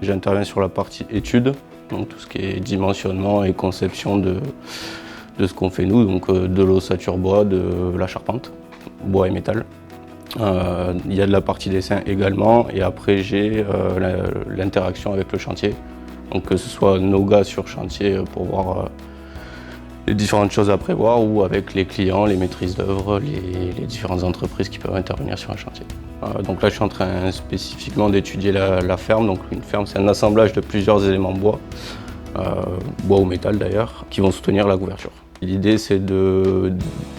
J'interviens sur la partie études, donc tout ce qui est dimensionnement et conception de ce qu'on fait nous, donc de l'ossature bois, de la charpente, bois et métal. Il y a de la partie dessin également, et après j'ai l'interaction avec le chantier, donc que ce soit nos gars sur chantier pour voir les différentes choses à prévoir, ou avec les clients, les maîtrises d'œuvre, les différentes entreprises qui peuvent intervenir sur un chantier. Donc là je suis en train spécifiquement d'étudier la ferme. Donc une ferme, c'est un assemblage de plusieurs éléments bois, bois ou métal d'ailleurs, qui vont soutenir la couverture. L'idée c'est de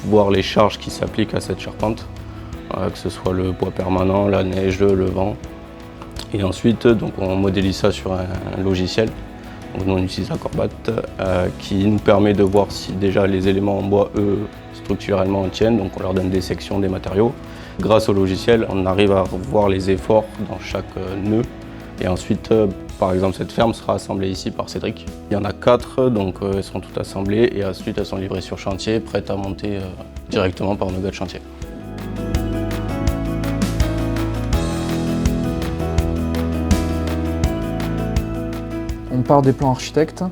voir les charges qui s'appliquent à cette charpente, que ce soit le poids permanent, la neige, le vent. Et ensuite donc, on modélise ça sur un logiciel. Donc, nous on utilise la Corbat qui nous permet de voir si déjà les éléments en bois, eux, structurellement tiennent. Donc on leur donne des sections des matériaux. Grâce au logiciel, on arrive à voir les efforts dans chaque nœud. Et ensuite, par exemple, cette ferme sera assemblée ici par Cédric. Il y en a 4, donc elles seront toutes assemblées et ensuite elles sont livrées sur chantier, prêtes à monter directement par nos gars de chantier. On part des plans architectes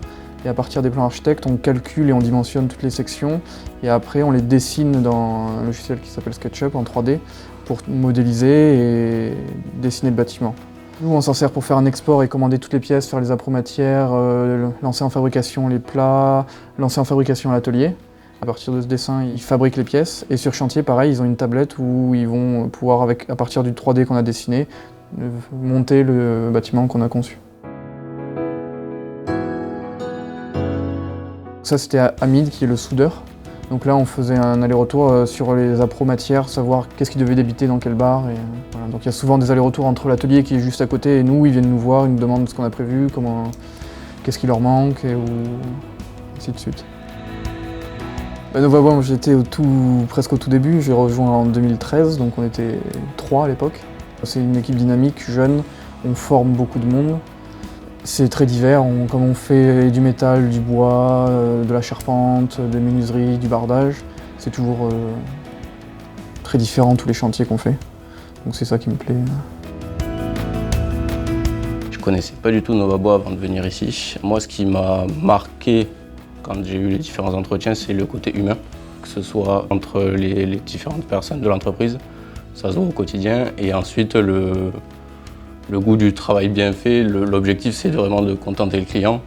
et à partir des plans architectes, on calcule et on dimensionne toutes les sections et après on les dessine dans un logiciel qui s'appelle SketchUp en 3D pour modéliser et dessiner le bâtiment. Nous on s'en sert pour faire un export et commander toutes les pièces, faire les appromatières, lancer en fabrication les plats, lancer en fabrication à l'atelier. À partir de ce dessin, ils fabriquent les pièces et sur chantier pareil, ils ont une tablette où ils vont pouvoir, à partir du 3D qu'on a dessiné, monter le bâtiment qu'on a conçu. Ça c'était Hamid qui est le soudeur. Donc là on faisait un aller-retour sur les appromatières, savoir qu'est-ce qui devait débiter dans quelle barre. Et, voilà. Donc il y a souvent des allers-retours entre l'atelier qui est juste à côté et nous, ils viennent nous voir, ils nous demandent ce qu'on a prévu, qu'est-ce qui leur manque, et ainsi de suite. Nova, j'étais presque au tout début, j'ai rejoint en 2013, donc on était 3 à l'époque. C'est une équipe dynamique, jeune, on forme beaucoup de monde. C'est très divers, comme on fait du métal, du bois, de la charpente, des menuiseries, du bardage. C'est toujours très différent tous les chantiers qu'on fait. Donc c'est ça qui me plaît. Je connaissais pas du tout Nova Bois avant de venir ici. Moi, ce qui m'a marqué quand j'ai eu les différents entretiens, c'est le côté humain. Que ce soit entre les différentes personnes de l'entreprise, ça se voit au quotidien. Et ensuite, le goût du travail bien fait, l'objectif c'est vraiment de contenter le client.